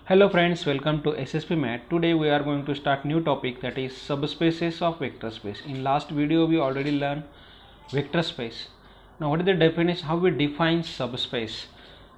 Hello friends, welcome to SSP Math. Today we are going to start new topic, that is subspaces of vector space. In last video we already learned vector space. Now what is the definition, how we define subspace?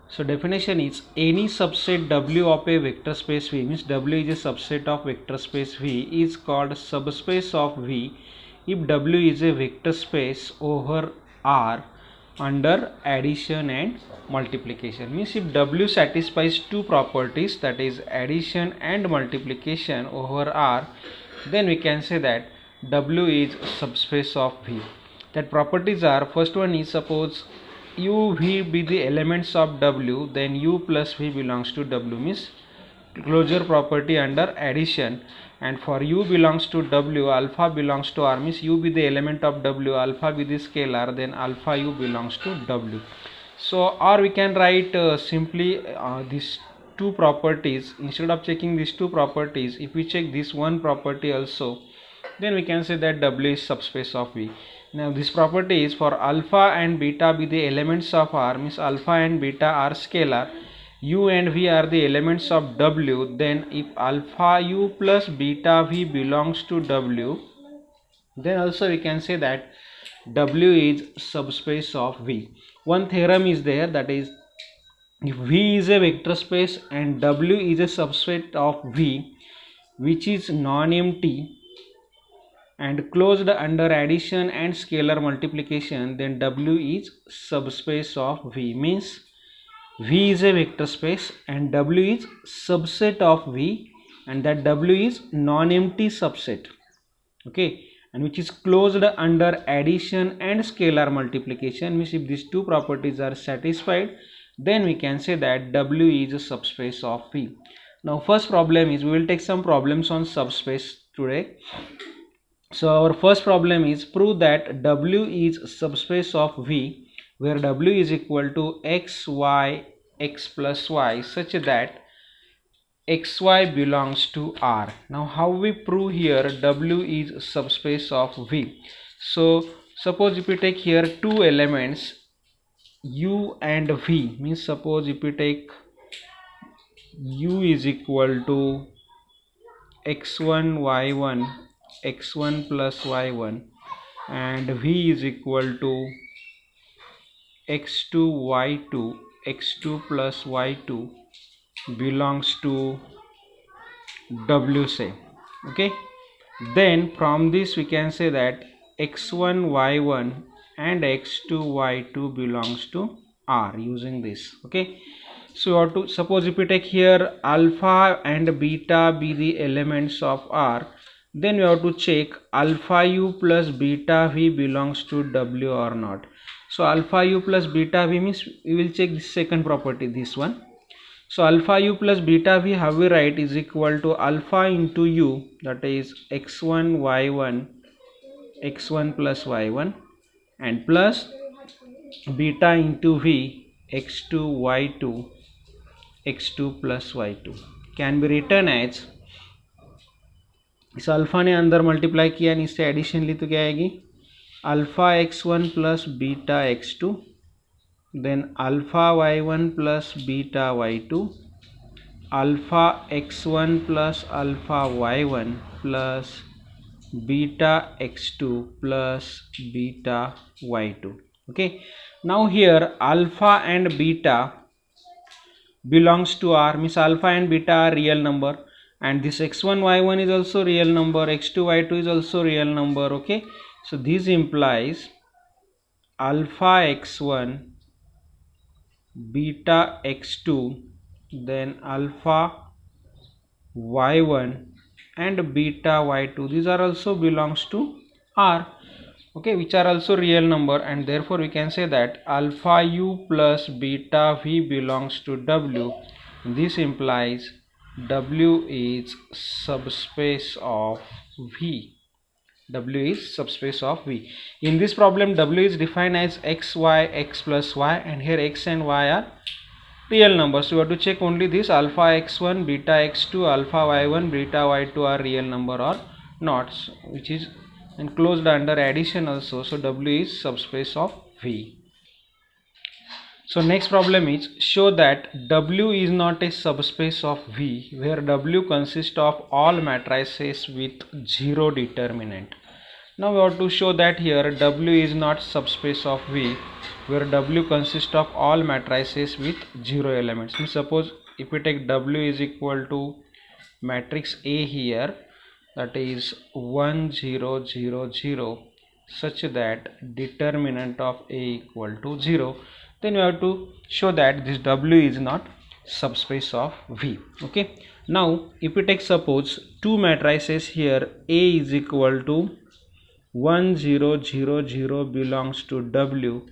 So definition is any subset W of a vector space V, means W is a subset of vector space V, is called subspace of V if W is a vector space over R under addition and multiplication. Means if W satisfies two properties, that is addition and multiplication over R, then we can say that W is subspace of V. That properties are, first one is, suppose U V be the elements of W, then U plus V belongs to W, means closure property under addition. And for U belongs to W, alpha belongs to R, means U be the element of W, alpha be the scalar, then alpha U belongs to W. So or we can write simply these two properties. Instead of checking these two properties, if we check this one property also, then we can say that W is subspace of V. Now this property is for alpha and beta be the elements of R, means alpha and beta are scalar, U and V are the elements of W, then if alpha U plus beta V belongs to W, then also we can say that W is subspace of V. One theorem is there, that is, if V is a vector space and W is a subset of V which is non-empty and closed under addition and scalar multiplication, then W is subspace of V. Means V is a vector space and W is subset of V, and that W is non-empty subset, okay, and which is closed under addition and scalar multiplication. Means if these two properties are satisfied, then we can say that W is a subspace of V. Now first problem is, we will take some problems on subspace today. So our first problem is, prove that W is subspace of V where W is equal to x, y, x plus y, such that xy belongs to R. Now how we prove here W is subspace of V? So suppose if we take here two elements U and V, means suppose if we take U is equal to x1 y1 x1 plus y1 and V is equal to x2 y2 x2 plus y2 belongs to W, say, okay, then from this we can say that x1 y1 and x2 y2 belongs to R using this, okay. So you have to, suppose if we take here alpha and beta be the elements of R, then we have to check alpha U plus beta V belongs to W or not. So alpha U plus beta V means we will check the second property, this one. So alpha U plus beta V, how we write, is equal to alpha into U, that is x1 y1 x1 plus y1, and plus beta into V x2 y2 x2 plus y2, can be written as, इस alpha ने अंदर multiply किया और इससे addition ली तो क्या आएगी, alpha x1 plus beta x2, then alpha y1 plus beta y2, alpha x1 plus alpha y1 plus beta x2 plus beta y2, okay. Now here alpha and beta belongs to R, means alpha and beta are real number, and this x1 y1 is also real number, x2 y2 is also real number, okay. So this implies alpha x1 beta x2, then alpha y1 and beta y2, these are also belongs to R, okay, which are also real number, and therefore we can say that alpha U plus beta V belongs to W. This implies W is subspace of V. W is subspace of V. In this problem W is defined as x, y, x plus y, and here x and y are real numbers. So we have to check only this, alpha x1 beta x2 alpha y1 beta y2 are real number or not, which is enclosed under addition also. So W is subspace of V. So next problem is show that W is not a subspace of V where W consists of all matrices with zero determinant. Now we have to show that here W is not subspace of V where W consists of all matrices with zero elements. Suppose if we take W is equal to matrix A here, that is 1 0 0 0, such that determinant of A equal to 0, then we have to show that this W is not subspace of V. Okay, now if we take suppose two matrices here, A is equal to 1 0 0 0 belongs to W,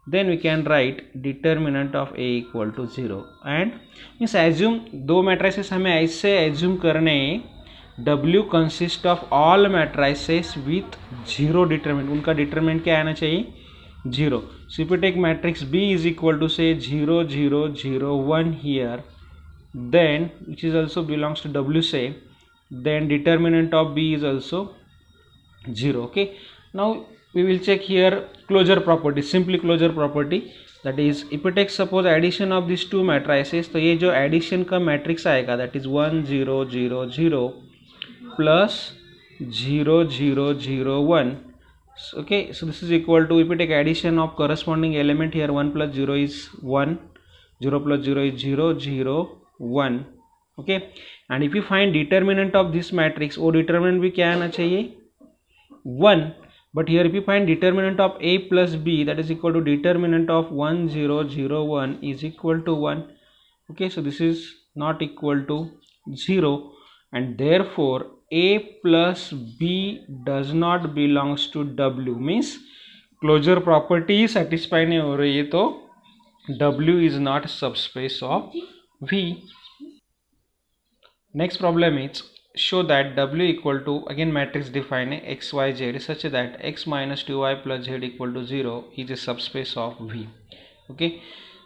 then we can write determinant of A equal to 0. and means assume दो matrices हमें ऐसे assume करने W consist of all matrices with zero determinant. उनका determinant क्या आना चाहिए? 0. So if you take matrix B is equal to say 0 0 0 1 here, then which is also belongs to W, say, then determinant of B is also 0. Okay, now we will check here closure property, simply closure property, that is if you take suppose addition of these two matrices, तो ये जो addition का matrix आएगा that is 1 0 0 0 plus 0 0 0 1. Okay, so this is equal to, if you take addition of corresponding element here, 1 plus 0 is 1, 0 plus 0 is 0 0 1. Okay, and if you find determinant of this matrix, वो determinant भी क्या आना चाहिए? 1. But here if you find determinant of A plus B, that is equal to determinant of 1 0 0 1 is equal to 1. Okay, so this is not equal to 0, and therefore A plus B does not belongs to W, means closure property satisfy नहीं हो रही है, तो W is not subspace of V. Next problem is show that W equal to, again matrix define x y z such that x minus 2y plus z equal to 0 is a subspace of V. Okay,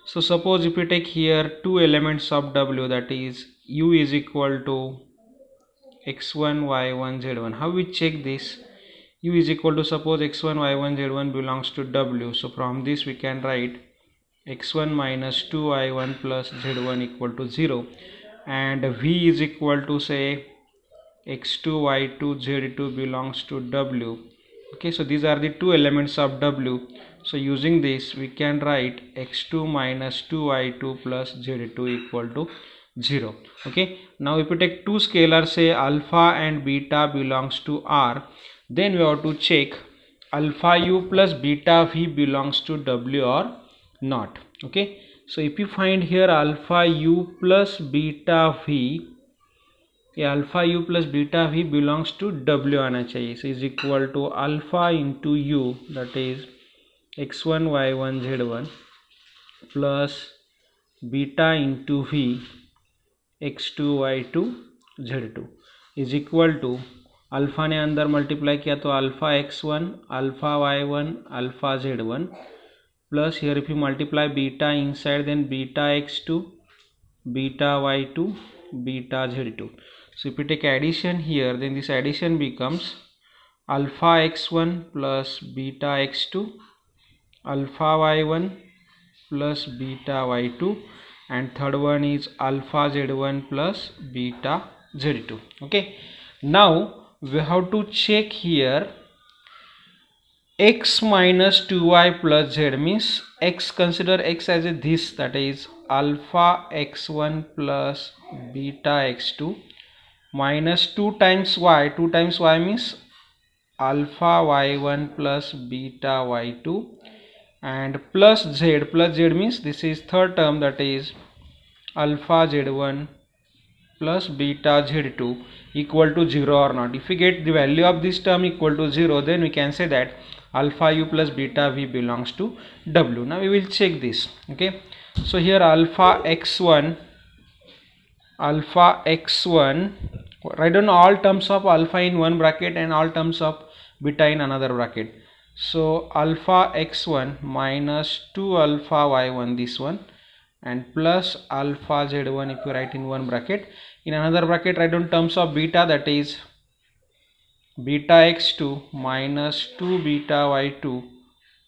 so suppose if you take here two elements of W, that is U is equal to x1 y1 z1. How we check this? U is equal to, suppose x1 y1 z1 belongs to W, so from this we can write x1 minus 2y1 plus z1 equal to 0, and V is equal to say x2 y2 z2 belongs to W. Okay, so these are the two elements of W, so using this we can write x2 minus 2y2 plus z2 equal to 0. Okay, now if you take two scalars, say alpha and beta belongs to R, then we have to check alpha u plus beta v belongs to W or not. Okay, so if you find here alpha u plus beta v, alpha u plus beta v belongs to W आना चाहिए, so is equal to alpha into u, that is x1 y1 z1 plus beta into v x2 y2 z2 is equal to, alpha ने अंदर multiply किया तो alpha x1 alpha y1 alpha z1 plus here if you multiply beta inside, then beta x2 beta y2 beta z2. So if you take addition here, then this addition becomes alpha x1 plus beta x2 alpha y1 plus beta y2, and third one is alpha z1 plus beta z2. Okay, now we have to check here x minus 2y plus z, means x, consider x as a this, that is alpha x1 plus beta x2 minus 2 times y means alpha y1 plus beta y2, and plus z means this is third term, that is alpha z1 plus beta z2 equal to 0 or not. If we get the value of this term equal to 0, then we can say that alpha u plus beta v belongs to W. Now we will check this. Okay, so here alpha x1, write down all terms of alpha in one bracket and all terms of beta in another bracket. So alpha x1 minus 2 alpha y1, this one, and plus alpha z1 if you write in one bracket. In another bracket write down terms of beta, that is beta x2 minus 2 beta y2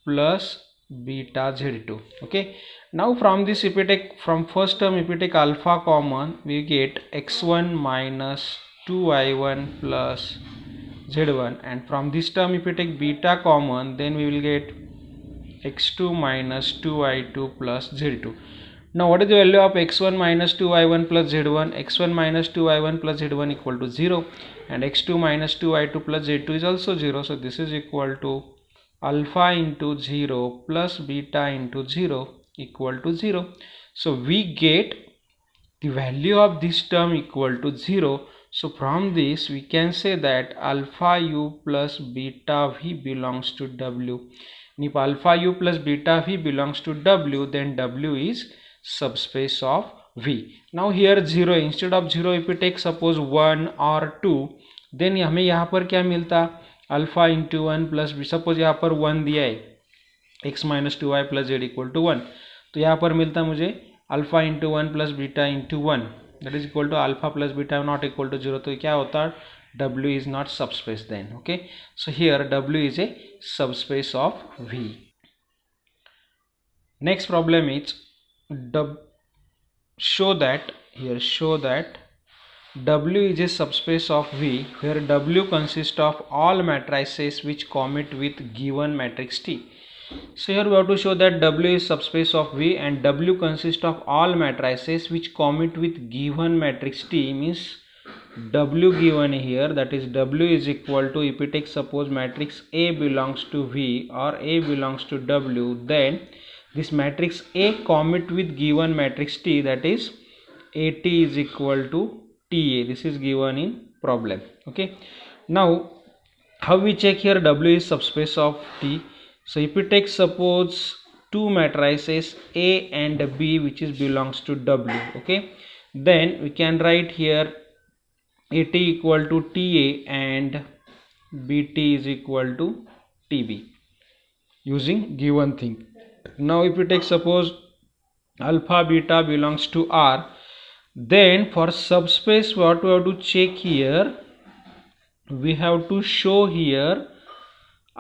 plus beta z2. Okay, now from this, if we take from first term, if we take alpha common, we get x1 minus 2i1 plus z1, and from this term if we take beta common, then we will get x2 minus 2i2 plus z2. Now what is the value of x1 minus 2i1 plus z1? x1 minus 2i1 plus z1 equal to 0, and x2 minus 2i2 plus z2 is also 0. So this is equal to alpha into 0 plus beta into 0 equal to 0. So we get the value of this term equal to 0. So from this we can say that alpha u plus beta v belongs to W. And if alpha u plus beta v belongs to W, then W is subspace of V. Now here 0, instead of 0 if we take suppose 1 or 2, then हमें यहाँ पर क्या मिलता, alpha into 1 plus, suppose यहाँ पर 1 दिया है, x minus 2i plus z equal to 1, तो यहाँ पर मिलता मुझे alpha into 1 plus beta into 1, that is equal to alpha plus beta not equal to 0. तो क्या होता है, W is not subspace then. Okay, so here W is a subspace of V. Next problem is show that W is a subspace of V where W consists of all matrices which commute with given matrix T. So here we have to show that W is subspace of V and W consists of all matrices which commute with given matrix T, means W given here, that is W is equal to, if we take suppose matrix A belongs to V or A belongs to W, then this matrix A commute with given matrix T, that is AT is equal to TA. This is given in problem. Okay, now how we check here W is subspace of T? So if we take suppose two matrices A and B which is belongs to W, okay, then we can write here AT equal to TA and BT is equal to TB using given thing. Now if we take suppose alpha beta belongs to R, then for subspace what we have to check here, we have to show here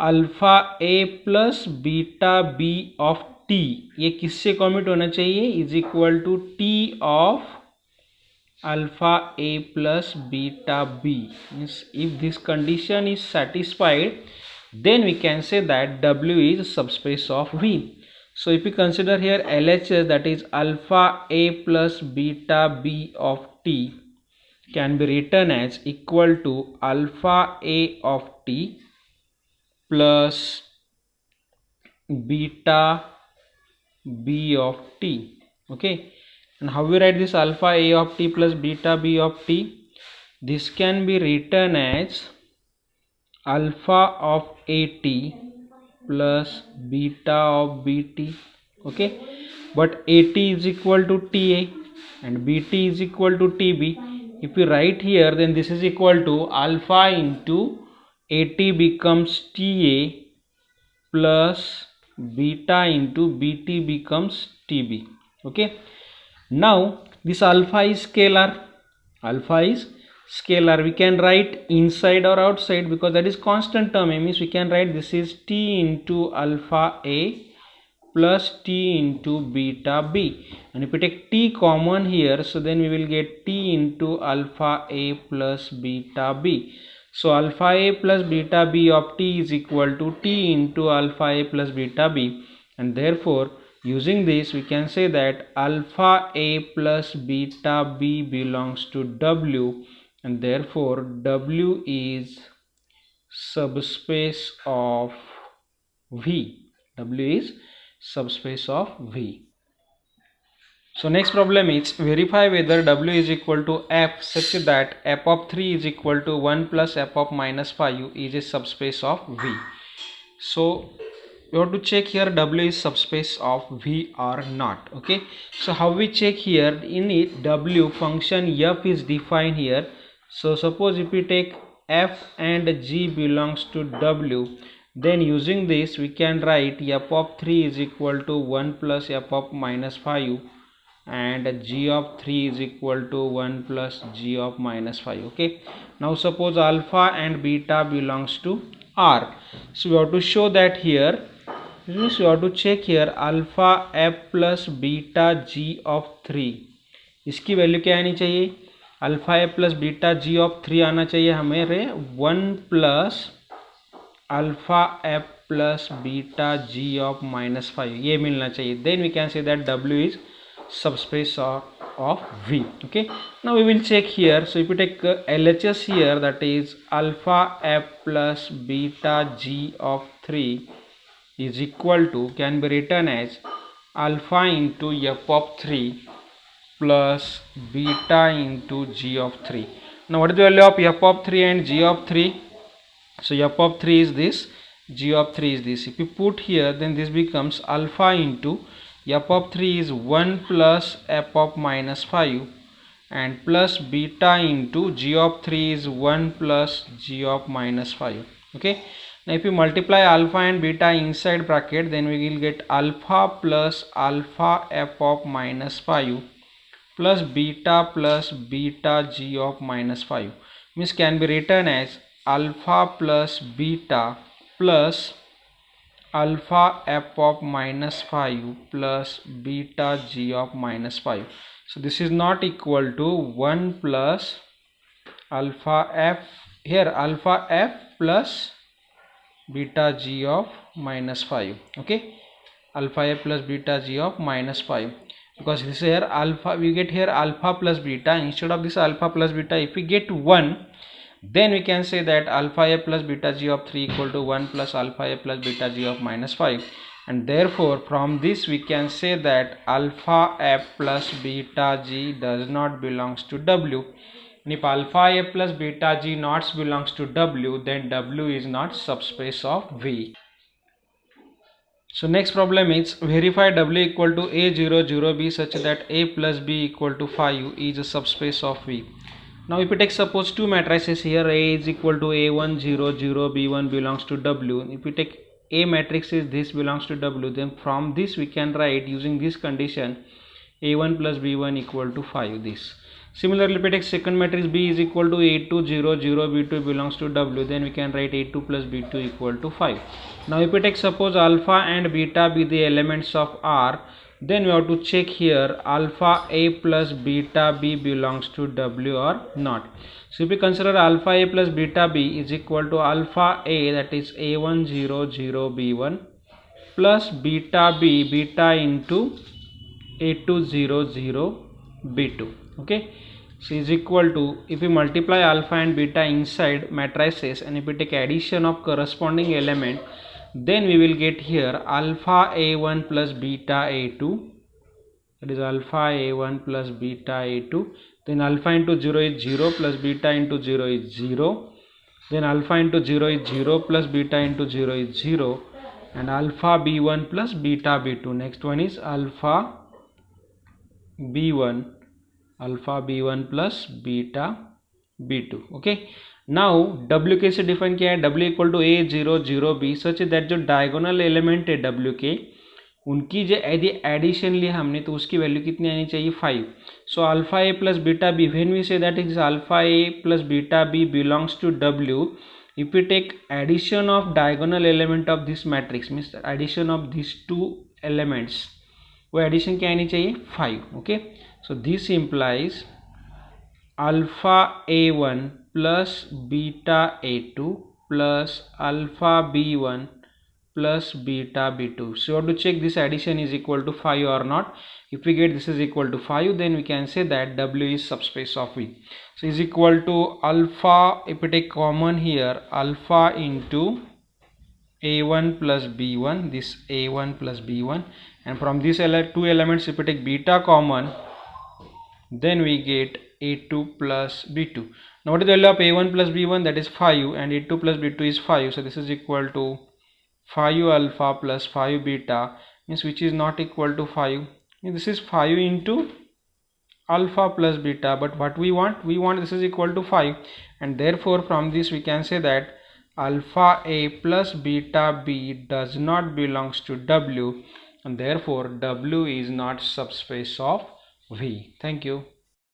alpha A plus beta B of T, ये किससे commute होना चाहिए, is equal to T of alpha A plus beta B. Means if this condition is satisfied, then we can say that W is subspace of V. So if we consider here LHS, that is alpha A plus beta B of T, can be written as equal to alpha A of T plus beta B of T. Okay, and how we write this alpha A of T plus beta B of T? This can be written as alpha of AT plus beta of BT. Okay, but AT is equal to TA and BT is equal to TB. If we write here, then this is equal to alpha into AT becomes TA plus beta into BT becomes TB. Okay, now this alpha is scalar, we can write inside or outside because that is constant term. Means we can write this is T into alpha A plus T into beta B, and if we take T common here, so then we will get T into alpha A plus beta B. So alpha A plus beta B of T is equal to T into alpha A plus beta B, and therefore using this we can say that alpha A plus beta B belongs to W, and therefore W is subspace of V. W is subspace of V. So next problem is verify whether W is equal to F such that F of 3 is equal to 1 plus F of minus 5 is a subspace of V. So we have to check here W is subspace of V or not. Okay, so how we check here, in it W function F is defined here. So suppose if we take F and G belongs to W, then using this we can write F of 3 is equal to 1 plus F of minus 5 and G of 3 is equal to 1 plus G of minus 5. Okay, now suppose alpha and beta belongs to R, so we have to show that here Means you have to check here alpha f plus beta g of 3, इसकी value क्या आनी चाहिए, alpha F plus beta G of 3 आना चाहिए हमारे 1 plus alpha F plus beta G of -5, ये मिलना चाहिए. Then we can say that W is subspace of V. Okay, now we will check here. So if you take LHS here, that is alpha f plus beta g of 3 is equal to, can be written as alpha into f of 3 plus beta into g of 3. Now what is the value of f of 3 and g of 3? So f of 3 is this, g of 3 is this. If you put here, then this becomes alpha into f of 3 is 1 plus f of -5 and plus beta into g of 3 is 1 plus g of -5. Okay, now if you multiply alpha and beta inside bracket, then we will get alpha plus alpha f of -5 plus beta g of -5, means can be written as alpha plus beta plus alpha f of -5 plus beta g of -5. So this is not equal to 1 plus alpha f, here alpha f plus beta g of -5. Okay, alpha f plus beta g of -5, because this is here alpha, we get here alpha plus beta. Instead of this alpha plus beta, if we get 1, then we can say that alpha f plus beta g of 3 equal to 1 plus alpha f plus beta g of -5, and therefore from this we can say that alpha f plus beta g does not belongs to W. And if alpha f plus beta g not belongs to W, then W is not subspace of V. So next problem is verify W equal to A0 0 B such that A plus B equal to 5 is a subspace of V. Now if you take suppose two matrices here, A is equal to A1 0 0 B1 belongs to W. If you take A matrix is this belongs to W, then from this we can write using this condition A1 plus B1 equal to 5 this. Similarly, if you take second matrix B is equal to A2 0 0 B2 belongs to W, then we can write A2 plus B2 equal to 5. Now if you take suppose alpha and beta be the elements of R, then we have to check here alpha A plus beta B belongs to W or not. So if we consider alpha A plus beta B is equal to alpha A, that is A1 0 0 B1 plus beta B, beta into A2 0 0 B2. Okay, so is equal to, if we multiply alpha and beta inside matrices and if we take addition of corresponding element, then we will get here alpha A1 plus beta A2, that is alpha A1 plus beta A2, then alpha into 0 is 0 plus beta into 0 is 0, then alpha into 0 is 0 plus beta into 0 is 0, and alpha B1 plus beta B2. Next one is alpha B1 plus beta B2. Okay, now W कैसे define किया है, W equal to A0 0 B such that जो diagonal element है W के, उनकी जो यदि addition लिया हमने तो उसकी वैल्यू कितनी आनी चाहिए 5. So alpha A plus beta B, when we say that is alpha A plus beta B belongs to W, if we take addition of diagonal element of this matrix means addition of these two elements, वो addition क्या आनी चाहिए 5. Okay, so this implies alpha A1 plus beta A2 plus alpha B1 plus beta B2. So you have to check this addition is equal to 5 or not. If we get this is equal to 5, then we can say that W is subspace of V. So is equal to alpha, if we take common here, alpha into A1 plus B1, this A1 plus B1, and from these two elements if we take beta common, then we get A2 plus B2. Now what is the value of A1 plus B1? That is 5, and A2 plus B2 is 5. So this is equal to 5 alpha plus 5 beta, means which is not equal to 5. This is 5 into alpha plus beta, but what we want this is equal to 5, and therefore from this we can say that alpha A plus beta B does not belongs to W, and therefore W is not subspace of V. Thank you.